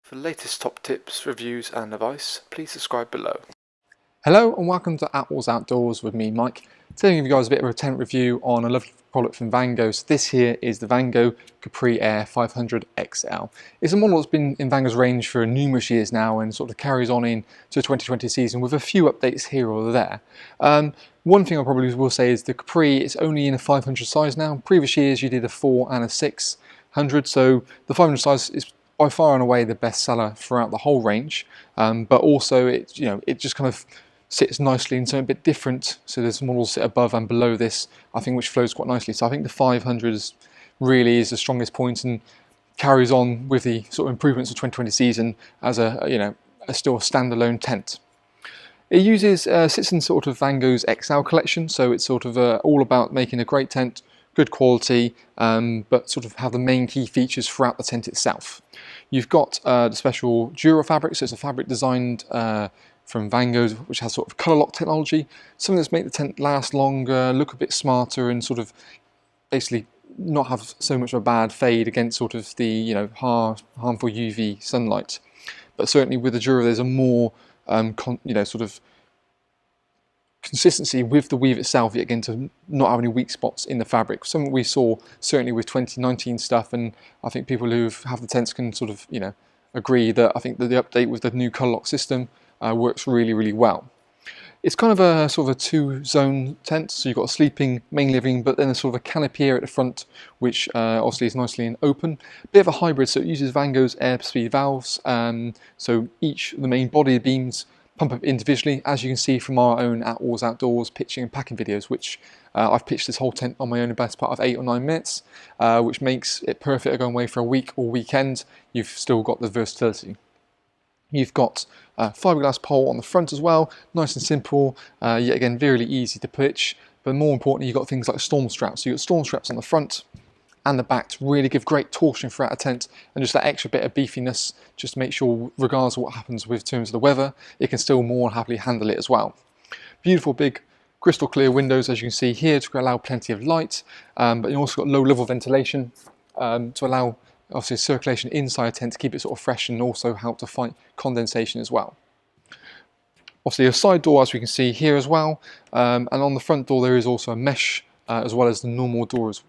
For the latest top tips, reviews and advice, please subscribe below. Hello and welcome to Attwoolls Outdoors with me, Mike. Today I'm going to give you guys a bit of a tent review on a lovely product from Vango. So this here is the Vango Capri Air 500 XL. It's a model that's been in Vango's range for numerous years now and sort of carries on into the 2020 season with a few updates here or there. One thing I probably will say is the Capri is only in a 500 size now. Previous years you did a 4 and a 600, so the 500 size is by far and away the best seller throughout the whole range, but also it just kind of sits nicely in something a bit different. So there's models sit above and below this, I think, which flows quite nicely. So I think the 500 really is the strongest point and carries on with the sort of improvements of 2020 season as a still a standalone tent. It uses sits in sort of Vango's XL collection, so it's sort of all about making a great tent, good quality, but sort of have the main key features throughout the tent itself. You've got the special Dura fabric, so it's a fabric designed from Vango, which has sort of colour lock technology, something that's made the tent last longer, look a bit smarter, and sort of basically not have so much of a bad fade against sort of the harmful UV sunlight. But certainly with the Dura, there's a more sort of consistency with the weave itself, yet again to not have any weak spots in the fabric. Something we saw certainly with 2019 stuff, and I think people who have the tents can sort of agree that I think that the update with the new colour lock system works really, really well. It's kind of a sort of a two-zone tent, so you've got a sleeping main living, but then a sort of a canopy area at the front, which obviously is nicely and open. Bit of a hybrid, so it uses Vango's air speed valves, so the main body beams pump up individually, as you can see from our own Attwoolls Outdoors pitching and packing videos, which I've pitched this whole tent on my own in the best part of 8 or 9 minutes, which makes it perfect going away for a week or weekend. You've still got the versatility. You've got a fiberglass pole on the front as well, nice and simple, yet again very easy to pitch, but more importantly you've got things like storm straps. So you've got storm straps on the front and the back to really give great torsion throughout a tent, and just that extra bit of beefiness just to make sure, regardless of what happens with terms of the weather, it can still more happily handle it as well. Beautiful big crystal clear windows, as you can see here, to allow plenty of light, but you also got low level ventilation to allow obviously circulation inside a tent to keep it sort of fresh and also help to fight condensation as well. Obviously a side door, as we can see here as well, and on the front door there is also a mesh as well as the normal doors.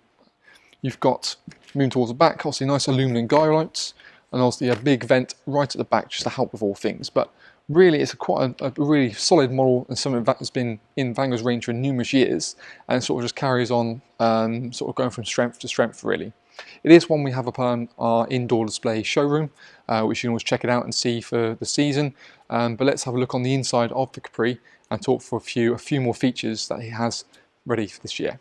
You've got, moving towards the back, obviously nice aluminum guy lights, and obviously a big vent right at the back just to help with all things. But really it's quite a really solid model and something that has been in Vango's range for numerous years, and sort of just carries on sort of going from strength to strength really. It is one we have upon our indoor display showroom, which you can always check it out and see for the season. But let's have a look on the inside of the Capri and talk for a few more features that he has ready for this year.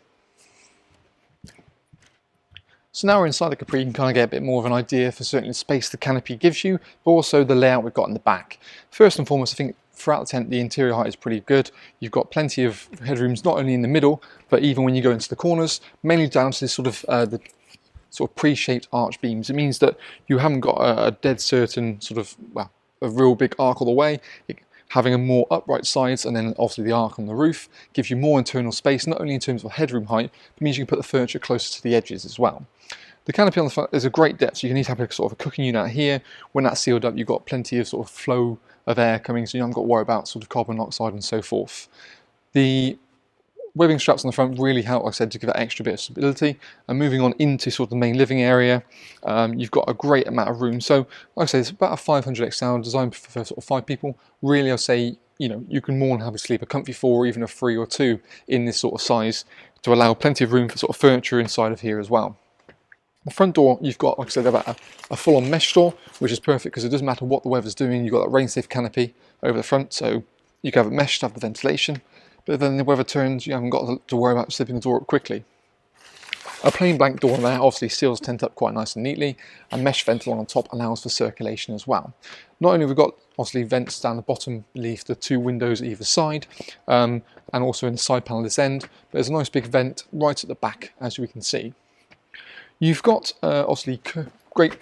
So now we're inside the Capri, you can kind of get a bit more of an idea for certainly the space the canopy gives you, but also the layout we've got in the back. First and foremost, I think throughout the tent, the interior height is pretty good. You've got plenty of headrooms, not only in the middle, but even when you go into the corners, mainly down to this sort of the sort of pre-shaped arch beams. It means that you haven't got a dead certain sort of, well, a real big arc all the way. Having a more upright sides and then obviously the arc on the roof gives you more internal space, not only in terms of headroom height, but means you can put the furniture closer to the edges as well. The canopy on the front is a great depth, so you need to have a sort of a cooking unit out here. When that's sealed up, you've got plenty of sort of flow of air coming, so you haven't got to worry about sort of carbon monoxide and so forth. The webbing straps on the front really help, like I said, to give that extra bit of stability. And moving on into sort of the main living area, you've got a great amount of room. So, like I say, it's about a 500 XL designed for sort of 5 people. Really, I'd say, you can more than happily sleep a comfy 4 or even a 3 or 2 in this sort of size to allow plenty of room for sort of furniture inside of here as well. The front door, you've got, like I said, about a full-on mesh door, which is perfect because it doesn't matter what the weather's doing. You've got that rain-safe canopy over the front, so you can have it meshed to have the ventilation. But then the weather turns, you haven't got to worry about slipping the door up quickly. A plain blank door there obviously seals the tent up quite nice and neatly, and mesh ventil on top allows for circulation as well. Not only have we got obviously vents down the bottom beneath the 2 windows either side, and also in the side panel this end, but there's a nice big vent right at the back, as we can see. You've got obviously great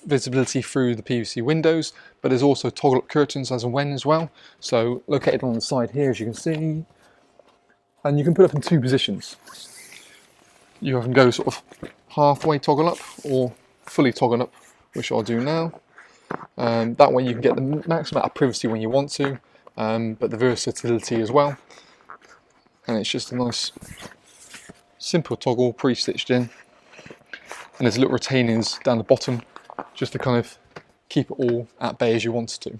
visibility through the PVC windows, but there's also toggle up curtains as and when as well. So located on the side here, as you can see, and you can put up in 2 positions. You can go sort of halfway toggle up or fully toggle up, which I'll do now. That way you can get the max amount of privacy when you want to, but the versatility as well. And it's just a nice simple toggle pre-stitched in, and there's little retainers down the bottom just to kind of keep it all at bay as you want it to.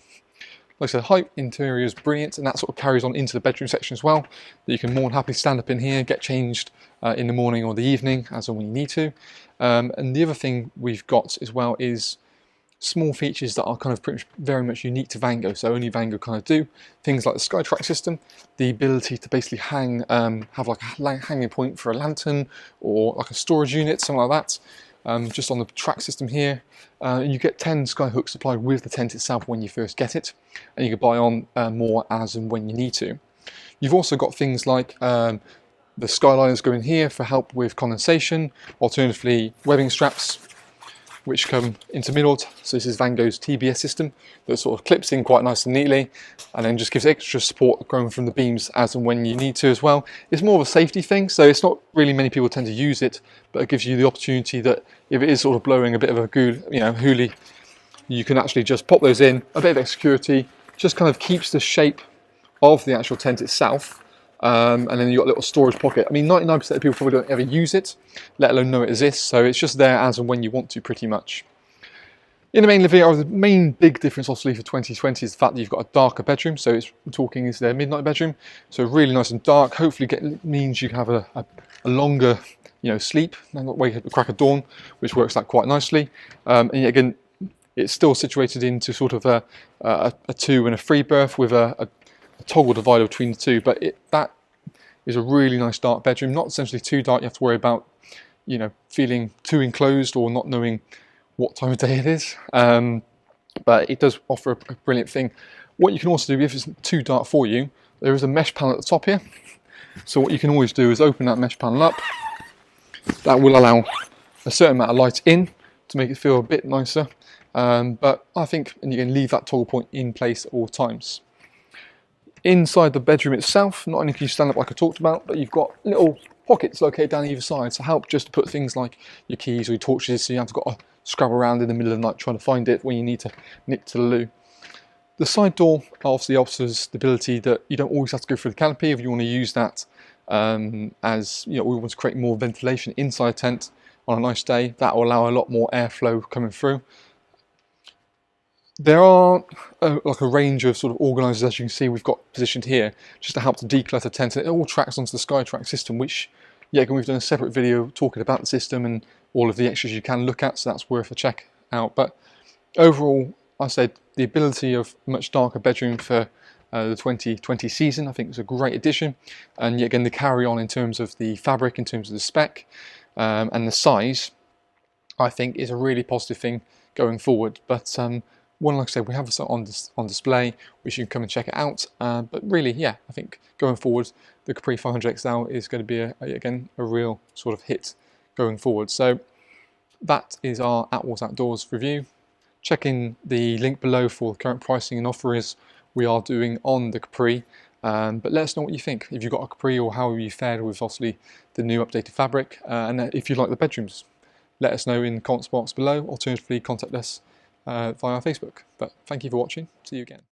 Like I said, height interior is brilliant, and that sort of carries on into the bedroom section as well. You can more than happily stand up in here, get changed in the morning or the evening as and when you need to. And the other thing we've got as well is small features that are kind of very much unique to Vango, so only Vango kind of do. Things like the SkyTrack system, the ability to basically hang, have like a hanging point for a lantern or like a storage unit, something like that. Just on the track system here, you get 10 sky hooks supplied with the tent itself when you first get it, and you can buy on more as and when you need to. You've also got things like the skyliners go in here for help with condensation, alternatively webbing straps which come into middle. So this is Vango's TBS system that sort of clips in quite nice and neatly, and then just gives extra support going from the beams as and when you need to as well. It's more of a safety thing, so it's not really many people tend to use it, but it gives you the opportunity that if it is sort of blowing a bit of a hoolie, you can actually just pop those in, a bit of extra security, just kind of keeps the shape of the actual tent itself. And then you've got a little storage pocket. I mean, 99% of people probably don't ever use it, let alone know it exists, so it's just there as and when you want to, pretty much. In the main living area, the main big difference obviously for 2020 is the fact that you've got a darker bedroom, so we're talking is their midnight bedroom, so really nice and dark. Hopefully means you can have a longer sleep, and not wake up at the crack of dawn, which works out quite nicely. And yet again, it's still situated into sort of a 2 and a 3 berth with a toggle divider between the two, but that is a really nice dark bedroom, not essentially too dark you have to worry about feeling too enclosed or not knowing what time of day it is, but it does offer a brilliant thing. What you can also do if it's too dark for you, there is a mesh panel at the top here, so what you can always do is open that mesh panel up. That will allow a certain amount of light in to make it feel a bit nicer, but I think you can leave that toggle point in place at all times. Inside the bedroom itself, not only can you stand up like I talked about, but you've got little pockets located down either side to help just to put things like your keys or your torches, so you haven't got to scrub around in the middle of the night trying to find it when you need to nick to the loo. The side door obviously offers the ability that you don't always have to go through the canopy if you want to use that as we want to create more ventilation inside a tent on a nice day. That will allow a lot more airflow coming through. There are like a range of sort of organisers, as you can see, we've got positioned here just to help to declutter tent, and it all tracks onto the SkyTrack system, which again we've done a separate video talking about the system and all of the extras you can look at, so that's worth a check out. But overall, I said the ability of a much darker bedroom for the 2020 season I think is a great addition, and yet again the carry on in terms of the fabric, in terms of the spec and the size, I think is a really positive thing going forward. But like I said, we have it on display, which you can come and check it out. But really, yeah, I think going forward, the Capri 500 XL is going to be again a real sort of hit going forward. So that is our Attwoolls Outdoors review. Check in the link below for the current pricing and offers we are doing on the Capri. But let us know what you think. If you've got a Capri, or how you fared with obviously the new updated fabric, and if you like the bedrooms, let us know in the comments box below. Alternatively, contact us via Facebook. But thank you for watching. See you again.